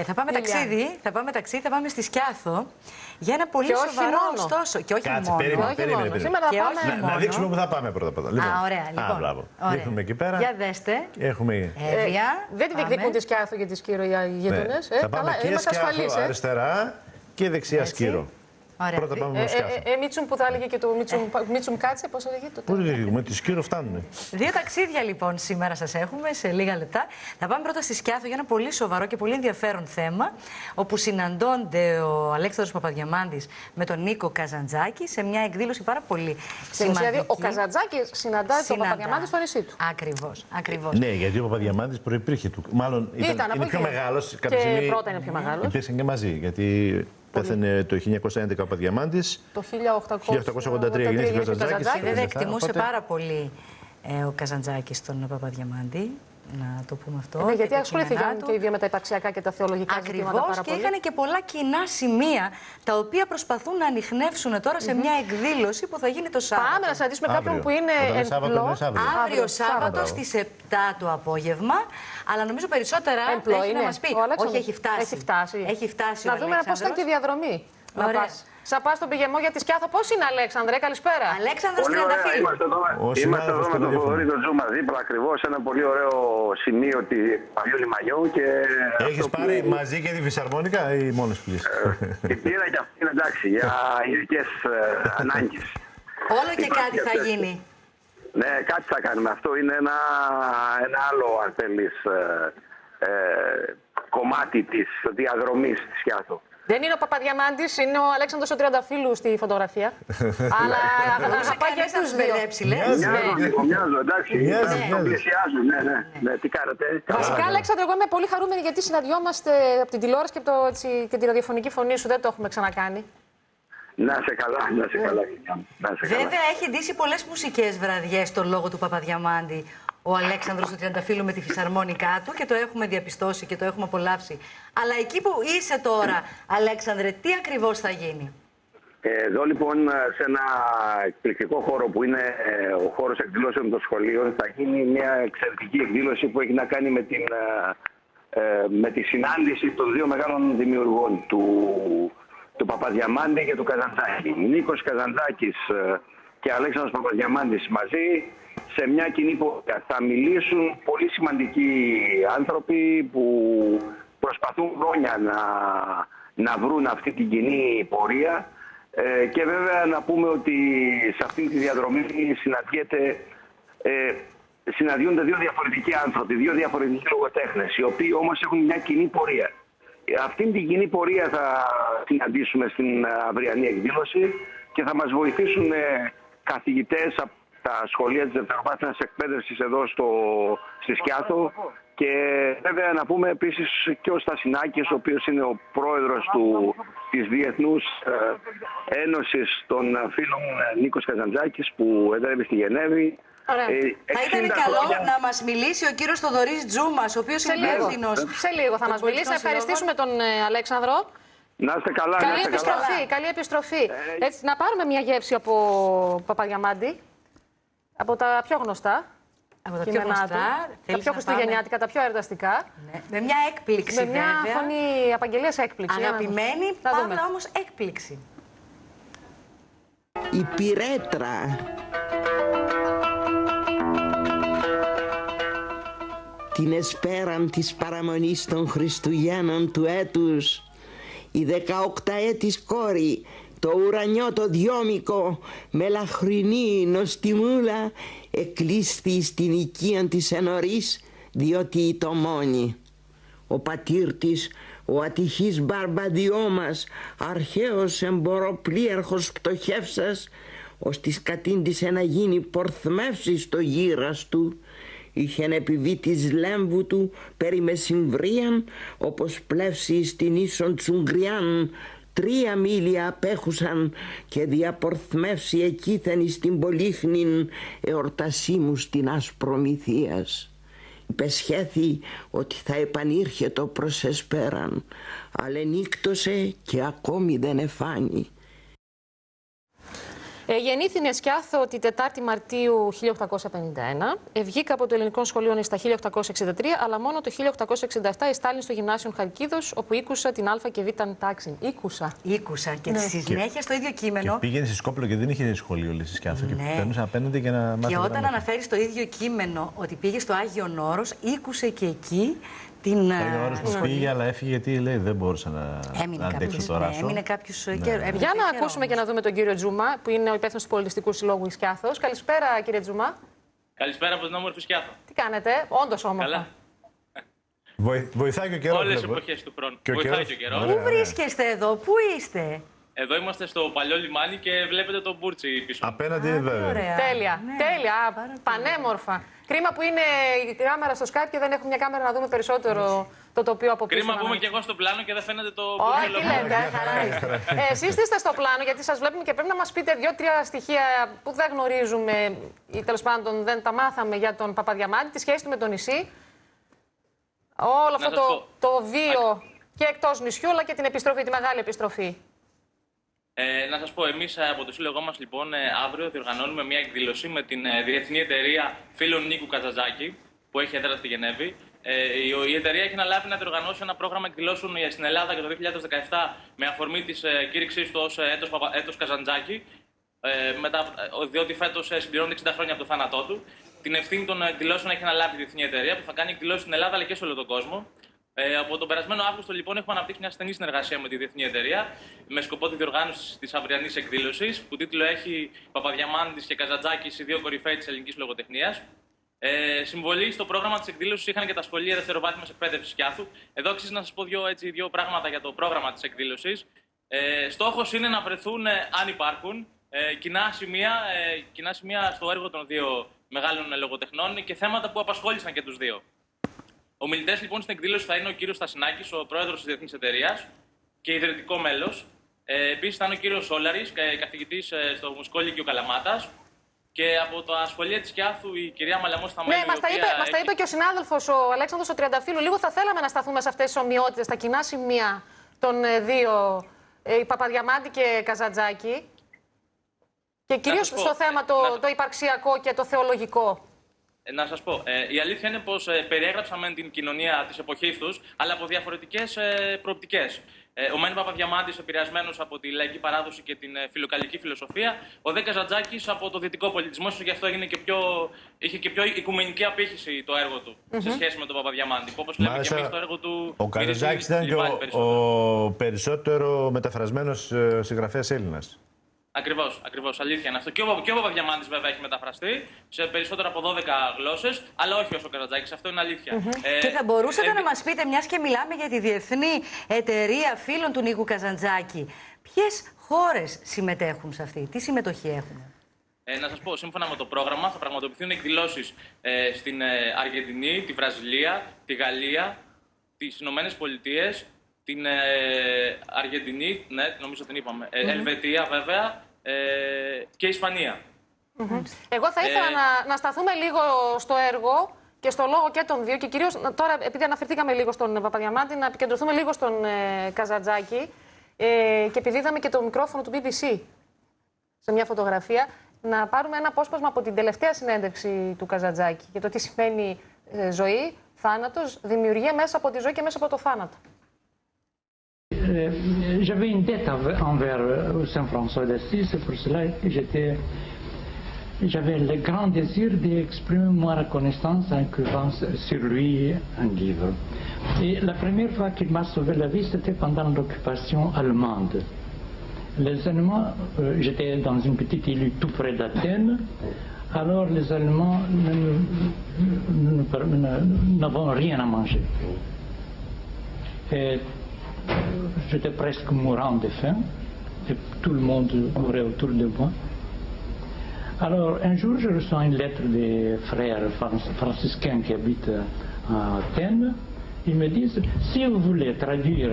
Θα πάμε ταξίδι, θα πάμε στη Σκιάθο για ένα πολύ σοβαρό ωστόσο. Και όχι μόνο. Περίμενε. Σήμερα θα πάμε. Να δείξουμε που θα πάμε πρώτα. Λοιπόν, ωραία, λοιπόν. Δείχνουμε εκεί πέρα. Για δέστε. Έχουμε. Δεν τη διεκδικούν τη Σκιάθο και τη Σκύρο οι γείτονες. Θα πάμε και Σκιάθο αριστερά και δεξιά Σκύρο. Ωραία. Πρώτα πάμε με Σκιάθο. Μίτσουμ που θα έλεγε και το Μίτσουμ Κάτσε, πώς έλεγε το τέλος. Με τη Σκύρο φτάνουνε. Δύο ταξίδια λοιπόν σήμερα σας έχουμε σε λίγα λεπτά. Θα πάμε πρώτα στη Σκιάθο για ένα πολύ σοβαρό και πολύ ενδιαφέρον θέμα, όπου συναντώνται ο Αλέξανδρος Παπαδιαμάντης με τον Νίκο Καζαντζάκη σε μια εκδήλωση πάρα πολύ σημαντική. Δηλαδή ο Καζαντζάκης συναντάει τον Παπαδιαμάντη στο νησί του. Ακριβώς. Ναι, γιατί ο Παπαδιαμάντης προϋπήρχε του. Μάλλον είναι πιο μεγάλος. Και πρώτα είναι πιο μεγάλος. Υπήρξαν και μαζί, γιατί πέθανε το 1911 ο Παπαδιαμάντης. Το 1883 γεννήθηκε ο Καζαντζάκης. Βέβαια εκτιμούσε πάρα πολύ ο Καζαντζάκης τον Παπαδιαμάντη. Να το πούμε αυτό. Γιατί ασχολήθηκαν και οι δύο με τα υπαρξιακά και τα θεολογικά ζητήματα πάρα πολύ. Και είχαν και πολλά κοινά σημεία, τα οποία προσπαθούν να ανιχνεύσουν τώρα σε μια εκδήλωση που θα γίνει το Σάββατο. Πάμε να συναντήσουμε κάποιον που είναι εντυπλό. Αύριο Σάββατο στις 7 το απόγευμα. Αλλά νομίζω περισσότερα έχει να μας πει. Όχι, έχει φτάσει. Να δούμε πώς ήταν και η διαδρομή. Θα πας στον πηγεμό για τη Σκιάθο. Πώς είναι, Αλέξανδρε, καλησπέρα. Αλέξανδρος Τριανταφύλλου. Είμαστε εδώ με τον Θοδωρή τον Τζούμα δίπλα, ακριβώς ένα πολύ ωραίο σημείο τη παλιού λιμανιού. Έχεις πάρει μαζί και τη φυσαρμόνικα ή μόνος πλής? Την πήρα και αυτή είναι εντάξει, για ειδικές ανάγκες. Όλο και κάτι θα γίνει. Ναι, κάτι θα κάνουμε. Αυτό είναι ένα άλλο, αν θέλεις, κομμάτι της διαδρομής της Σκιάθου. Δεν είναι ο Παπαδιαμάντης, είναι ο Αλέξανδρος ο Τριανταφύλου στη φωτογραφία. Αλλά θα πάει για τους δύο. Μοιάζω, εντάξει. Το πλησιάζω, ναι. Τι κάνετε? Βασικά, Αλέξανδρο, εγώ είμαι πολύ χαρούμενη γιατί συναντιόμαστε από την τηλεόραση και τη ραδιοφωνική φωνή σου. Δεν το έχουμε ξανακάνει. Να σε καλά, να σε καλά. Βέβαια, έχει ντύσει πολλές μουσικές βραδιές στον λόγο του Παπαδιαμάντη ο Αλέξανδρος του Τριανταφύλου με τη φυσαρμόνικά του και το έχουμε διαπιστώσει και το έχουμε απολαύσει. Αλλά εκεί που είσαι τώρα, Αλέξανδρε, τι ακριβώς θα γίνει? Εδώ λοιπόν σε ένα εκπληκτικό χώρο που είναι ο χώρος εκδηλώσεων των σχολείων θα γίνει μια εξαιρετική εκδήλωση που έχει να κάνει με τη συνάντηση των δύο μεγάλων δημιουργών, του Παπαδιαμάντη και του Καζαντζάκη. Νίκος Καζαντζάκης και Αλέξανδρος Παπαδιαμάντης μαζί σε μια κοινή πορεία. Θα μιλήσουν πολύ σημαντικοί άνθρωποι που προσπαθούν χρόνια να βρουν αυτή την κοινή πορεία και βέβαια να πούμε ότι σε αυτή τη διαδρομή συναντιούνται δύο διαφορετικοί άνθρωποι, δύο διαφορετικοί λογοτέχνες, οι οποίοι όμως έχουν μια κοινή πορεία. Αυτήν την κοινή πορεία θα συναντήσουμε στην αυριανή εκδήλωση και θα μας βοηθήσουν καθηγητές από τα σχολεία της δευτεροβάθμιας εκπαίδευσης εδώ στη Σκιάθο και βέβαια να πούμε επίσης και ο Στασινάκης, ο οποίος είναι ο πρόεδρος της Διεθνούς Ένωσης των Φίλων Νίκος Καζαντζάκης που εδρεύει στη Γενέβη. Θα ήταν καλό να μας μιλήσει ο κύριος Θοδωρής Τζούμας, ο οποίος είναι υπεύθυνος. Σε λίγο θα μας μιλήσει. Να ευχαριστήσουμε τον Αλέξανδρο. Να είστε καλά. Καλή επιστροφή. Έτσι, να πάρουμε μια γεύση από Παπαδιαμάντη. Από τα πιο γνωστά. Από τα πιο γνωστά. Τα πιο χριστουγεννιάτικα, τα πιο εορταστικά. Ναι. Με μια έκπληξη, με μια φωνή απαγγελίας έκπληξη. Αγαπημένη, παύλα όμως έκπληξη. Η πυρέτρα. Την εσπέραν της παραμονής των Χριστουγέννων του έτους, η 18έτης κόρη, το ουρανιό το δυόμικο, με λαχρινή νοστιμούλα, εκλείστη στην οικία της ενωρίς, διότι ητομώνει. Ο πατήρ της, ο ατυχής Μπαρμπαδιώμας, αρχαίος εμποροπλίαρχος πτωχεύσας, ως της κατήντησε να γίνει πορθμεύση στο γύρας του, είχεν επιβεί της λέμβου του περί μεσημβρίαν, όπως πλεύσει στην ίσον Τσουγκριάν, 3 μίλια απέχουσαν και διαπορθμεύσει εκείθεν στην Πολύχνην εορτασίμου στην Ασπρομηθείας. Υπεσχέθη ότι θα επανήρχετο προς εσπέραν, αλλά ενύκτωσε και ακόμη δεν εφάνει. Γεννήθη Σκιάθο τη 4η Μαρτίου 1851. Βγήκα από το ελληνικό σχολείο στα 1863, αλλά μόνο το 1867 εστάλει στο Γυμνάσιο Χαλκίδος, όπου ήκουσα την Α και Β τάξη. Ήκουσα. Και στη συνέχεια στο ίδιο κείμενο. Και πήγαινε στη Σκόπελο και δεν είχε σχολείο, λέει, στη Σκιάθο. Και παίρνει απέναντι για να μάθει. Και όταν αναφέρει στο ίδιο κείμενο ότι πήγε στο Άγιον Όρος, ήκουσε και εκεί. Την Άγιον Όρος πήγε, αλλά έφυγε γιατί λέει δεν μπορούσα να αντέξω το ράσο. Έμεινε κάποιος καιρό. Για να ακούσουμε και να δούμε τον κύριο Τζούμα, που είναι ο υπεύθυνος του Πολιτιστικού Συλλόγου Σκιάθος. Καλησπέρα, κύριε Τζούμα. Καλησπέρα από την όμορφη Σκιάθο. Τι κάνετε, όντως όμορφα. Καλά. Βοηθάει και ο καιρός. Όλες τις εποχές του χρόνου. Βοηθάει και ο καιρός. Πού βρίσκεστε εδώ, πού είστε? Εδώ είμαστε στο παλιό λιμάνι και βλέπετε τον Μπούρτσι πίσω. Απέναντι, βέβαια. Τέλεια, τέλεια, πανέμορφα. Κρίμα που είναι η κάμερα στο Skype και δεν έχουμε μια κάμερα να δούμε περισσότερο το τοπίο από πίσω. Κρίμα που είμαι και εγώ στο πλάνο και δεν φαίνεται το Μπούρτσι. Μπούρτσι. Όχι, λέτε, χαρά είστε. Εσείς είστε στο πλάνο γιατί σας βλέπουμε και πρέπει να μας πείτε 2-3 στοιχεία που δεν γνωρίζουμε ή τέλος πάντων δεν τα μάθαμε για τον Παπαδιαμάντη, τη σχέση του με το νησί. Όλο αυτό το βίο και εκτός νησιού, αλλά και την επιστροφή, τη μεγάλη επιστροφή. Να σας πω, εμείς από το σύλλογό μας λοιπόν αύριο διοργανώνουμε μια εκδήλωση με την Διεθνή Εταιρεία Φίλων Νίκου Καζαντζάκη, που έχει έδρα στη Γενέβη. Η εταιρεία έχει αναλάβει να διοργανώσει ένα πρόγραμμα εκδηλώσεων στην Ελλάδα για το 2017 με αφορμή της κήρυξής του ως έτος Καζαντζάκη, διότι φέτος συμπληρώνει 60 χρόνια από το θάνατό του. Την ευθύνη των εκδηλώσεων έχει αναλάβει η Διεθνή Εταιρεία, που θα κάνει εκδηλώσεις στην Ελλάδα αλλά και σε όλο τον κόσμο. Από τον περασμένο Αύγουστο, λοιπόν, έχουμε αναπτύξει μια στενή συνεργασία με τη Διεθνή Εταιρεία με σκοπό τη διοργάνωση της αυριανής εκδήλωσης, που τίτλο έχει Παπαδιαμάντης και Καζαντζάκης, οι δύο κορυφαίοι της ελληνικής λογοτεχνίας. Συμβολή στο πρόγραμμα της εκδήλωσης είχαν και τα σχολεία δευτεροβάθμιας εκπαίδευσης Σκιάθου. Εδώ αξίζει να σας πω δύο πράγματα για το πρόγραμμα της εκδήλωσης. Στόχος είναι να βρεθούν, αν υπάρχουν, κοινά σημεία στο έργο των δύο μεγάλων λογοτεχνών και θέματα που απασχόλησαν και τους δύο. Ομιλητές λοιπόν στην εκδήλωση θα είναι ο κύριος Στασινάκης, ο πρόεδρος της Διεθνής Εταιρείας και ιδρυτικό μέλος. Επίσης θα είναι ο κύριος Σόλαρης, καθηγητής στο Μουσικό Λύκειο Καλαμάτας. Και από τα σχολεία της Σκιάθου η κυρία Μαλαμός θα μένει. Ναι, μας τα είπε και ο συνάδελφος ο Αλέξανδρος ο Τριανταφύλλου. Λίγο θα θέλαμε να σταθούμε σε αυτές τις ομοιότητες, τα κοινά σημεία των δύο, Παπαδιαμάντη και Καζαντζάκη. Και κυρίως στο θέμα το υπαρξιακό και το θεολογικό. Να σας πω, η αλήθεια είναι πως περιέγραψαμε την κοινωνία της εποχής τους, αλλά από διαφορετικές προοπτικές. Ο Μένι Παπαδιαμάντης επηρεασμένος από τη λαϊκή παράδοση και την φιλοκαλική φιλοσοφία, ο Δε Καζαντζάκης από το δυτικό πολιτισμό, ίσως γι' αυτό είχε και πιο οικουμενική απήχηση το έργο του σε σχέση με τον Παπαδιαμάντη. Όπως λέμε και εμείς το έργο του. Ο Καζαντζάκης ήταν και ο περισσότερο μεταφρασμένος συγγραφέας Έλληνας. Ακριβώς, αλήθεια είναι αυτό. Και ο Παπαδιαμάντης βέβαια έχει μεταφραστεί σε περισσότερο από 12 γλώσσες, αλλά όχι όσο ο Καζαντζάκης. Αυτό είναι αλήθεια. Και θα μπορούσατε να μας πείτε, μιας και μιλάμε για τη Διεθνή Εταιρεία Φίλων του Νίκου Καζαντζάκη, ποιες χώρες συμμετέχουν σε αυτή, τι συμμετοχή έχουν? Να σας πω, σύμφωνα με το πρόγραμμα θα πραγματοποιηθούν εκδηλώσεις στην Αργεντινή, τη Βραζιλία, τη Γαλλία, τις Ηνωμένες Πολιτείες, την Αργεντινή, ναι, νομίζω την είπαμε, Ελβετία βέβαια και Ισπανία. Εγώ θα ήθελα να σταθούμε λίγο στο έργο και στο λόγο και των δύο και κυρίως τώρα επειδή αναφερθήκαμε λίγο στον Παπαδιαμάντη να επικεντρωθούμε λίγο στον Καζαντζάκη και επειδή είδαμε και το μικρόφωνο του BBC σε μια φωτογραφία να πάρουμε ένα απόσπασμα από την τελευταία συνέντευξη του Καζαντζάκη για το τι σημαίνει ζωή, θάνατος, δημιουργία μέσα από τη ζωή και μέσα από το θάνατο. J'avais une dette envers Saint François d'Assise, c'est pour cela que j'avais le grand désir d'exprimer ma reconnaissance en écrivant sur lui un livre. Et la première fois qu'il m'a sauvé la vie, c'était pendant l'occupation allemande. Les Allemands, j'étais dans une petite île tout près d'Athènes, alors les Allemands n'avaient rien à manger. Et j'étais presque mourant de faim, et tout le monde courait autour de moi. Alors un jour, je reçois une lettre des frères franciscains qui habitent à Athènes. Ils me disent, si vous voulez traduire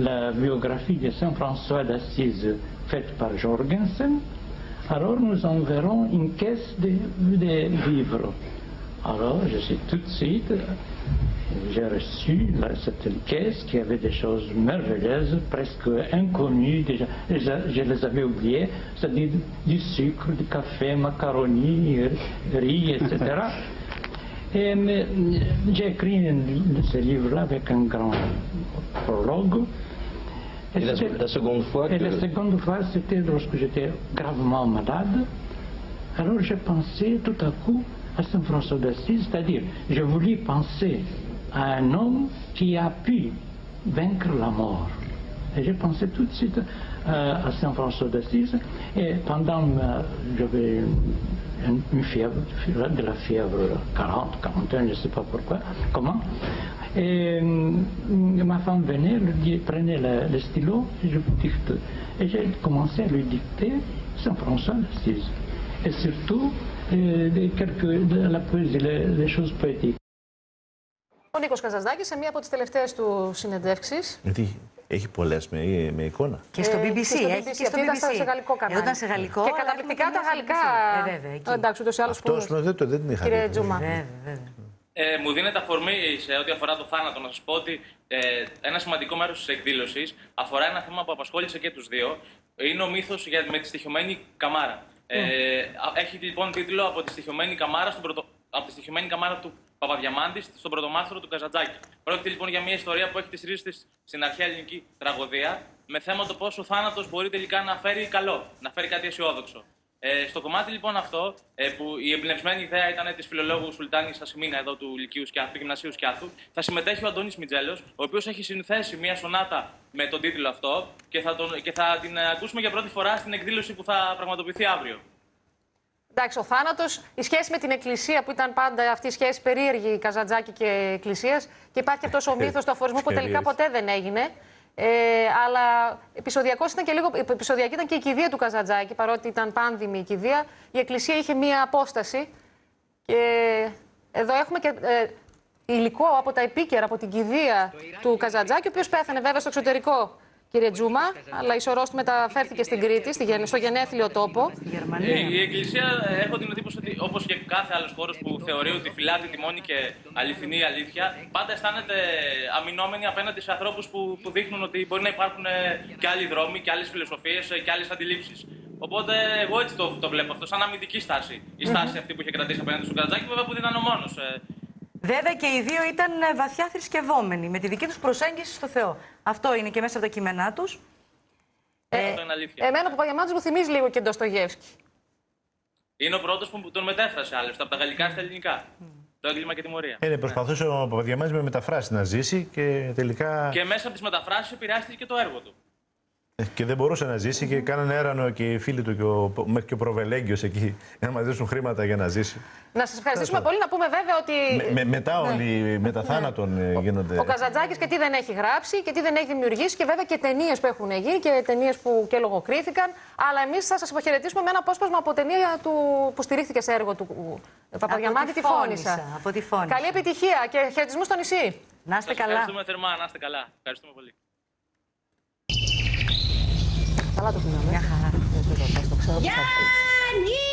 la biographie de Saint François d'Assise faite par Jorgensen, alors nous enverrons une caisse de livres. Alors, je sais tout de suite, j'ai reçu cette caisse qui avait des choses merveilleuses, presque inconnues, déjà, je les avais oubliées, c'est-à-dire du sucre, du café, macaroni, riz, etc. Et j'ai écrit ce livre-là avec un grand prologue. Et la seconde fois la seconde fois, c'était lorsque j'étais gravement malade. Alors j'ai pensé tout à coup à Saint François d'Assise, c'est-à-dire, je voulais penser à un homme qui a pu vaincre la mort. Et j'ai pensé tout de suite à Saint François d'Assise, et pendant, j'avais une fièvre, de la fièvre 40, 41, je ne sais pas pourquoi, comment. Et ma femme venait, prenait le stylo, et je vous dicte. Et j'ai commencé à lui dicter Saint François d'Assise. Et surtout, la poésie, les choses poétiques. Ο Νίκος Καζαντζάκης σε μία από τις τελευταίες του συνεντεύξεις. Γιατί έχει πολλές με εικόνα. Και στο BBC. Αυτή ήταν σε γαλλικό κανάλι. Ήταν σε γαλλικό. Και καταπληκτικά τα γαλλικά. Βέβαια, εκεί. Εντάξει, ούτως ή άλλως που. Δεν την είχα δει. Κύριε Τζούμα. Μου δίνεται αφορμή σε ό,τι αφορά το θάνατο να σας πω ότι ένα σημαντικό μέρος της εκδήλωσης αφορά ένα θέμα που απασχόλησε και τους δύο. Είναι ο μύθος με τη στοιχειωμένη καμάρα. Έχει λοιπόν τίτλο από τη στοιχειωμένη καμάρα του Παπαδιαμάντη στον πρωτομάστρο του Καζαντζάκη. Πρόκειται λοιπόν για μια ιστορία που έχει τις ρίζες της στην αρχαία ελληνική τραγωδία, με θέμα το πώς ο θάνατος μπορεί τελικά να φέρει καλό, να φέρει κάτι αισιόδοξο. Στο κομμάτι λοιπόν αυτό, που η εμπνευσμένη ιδέα ήταν της φιλολόγου Σουλτάνης Ασημίνα εδώ του Γυμνασίου Σκιάθου, θα συμμετέχει ο Αντώνης Μιτζέλος, ο οποίος έχει συνθέσει μια σονάτα με τον τίτλο αυτό και θα την ακούσουμε για πρώτη φορά στην εκδήλωση που θα πραγματοποιηθεί αύριο. Εντάξει, ο θάνατος, η σχέση με την Εκκλησία που ήταν πάντα αυτή η σχέση περίεργη Καζαντζάκη και Εκκλησίας, και υπάρχει αυτός ο μύθος του αφορισμού που τελικά ποτέ δεν έγινε. Αλλά επεισοδιακή ήταν και η κηδεία του Καζαντζάκη, παρότι ήταν πάνδημη η κηδεία. Η Εκκλησία είχε μία απόσταση. Και εδώ έχουμε και υλικό από τα επίκαιρα, από την κηδεία του Καζαντζάκη, ο οποίος πέθανε βέβαια στο εξωτερικό, κύριε Τζούμα, αλλά η σωρός του μεταφέρθηκε στην Κρήτη, στο γενέθλιο τόπο. Η Εκκλησία, έχω την εντύπωση ότι όπως και κάθε άλλος χώρος που θεωρεί ότι φυλάται τη μόνη και αληθινή αλήθεια, πάντα αισθάνεται αμυνόμενη απέναντι σε ανθρώπους που δείχνουν ότι μπορεί να υπάρχουν και άλλοι δρόμοι και άλλες φιλοσοφίες και άλλες αντιλήψεις. Οπότε εγώ έτσι το βλέπω αυτό, σαν αμυντική στάση. Η στάση αυτή που είχε κρατήσει απέναντι στον Καζαντζάκη, βέβαια που δεν ήταν ο μόνος. Βέβαια και οι δύο ήταν βαθιά θρησκευόμενοι, με τη δική τους προσέγγιση στο Θεό. Αυτό είναι και μέσα από τα κείμενά τους. Εμένα ο Παπαδιαμάντης μου θυμίζει λίγο και Ντοστογεύσκη. Είναι ο πρώτος που τον μετέφρασε άλλωστε, από τα γαλλικά στα ελληνικά. Το έγκλημα και τιμωρία. Προσπαθούσε ο Παπαδιαμάντης με μεταφράσεις να ζήσει και τελικά. Και μέσα από τις μεταφράσεις επηρεάστηκε και το έργο του. Και δεν μπορούσε να ζήσει και κάνανε έρανο και οι φίλοι του μέχρι και ο Προβελέγγιος εκεί να μαζέψουν χρήματα για να ζήσει. Να σας ευχαριστήσουμε πολύ. Να πούμε βέβαια ότι. Μετά όλοι μετά θάνατον γίνονται. Ο Καζαντζάκης και τι δεν έχει γράψει και τι δεν έχει δημιουργήσει, και βέβαια και ταινίες που έχουν γίνει και ταινίες που και λογοκρίθηκαν. Αλλά εμείς θα σας αποχαιρετήσουμε με ένα απόσπασμα από ταινία που στηρίχθηκε σε έργο του Παπαδιαμάντη, τη Φώνησα. Καλή επιτυχία και χαιρετισμούς στο νησί. Να είστε καλά. Ευχαριστούμε θερμά, να είστε καλά. Ευχαριστούμε πολύ. Καλά το πήγαμε. Μια χαρά. Γιάννη!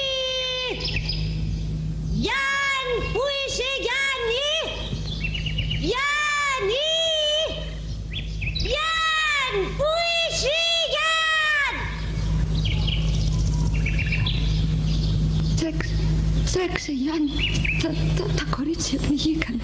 Γιάννη! Πού είσαι, Γιάννη? Γιάννη! Γιάννη! Πού είσαι, Γιάννη? Τρέξε, Γιάννη. Τα κορίτσια πνιγήκανε.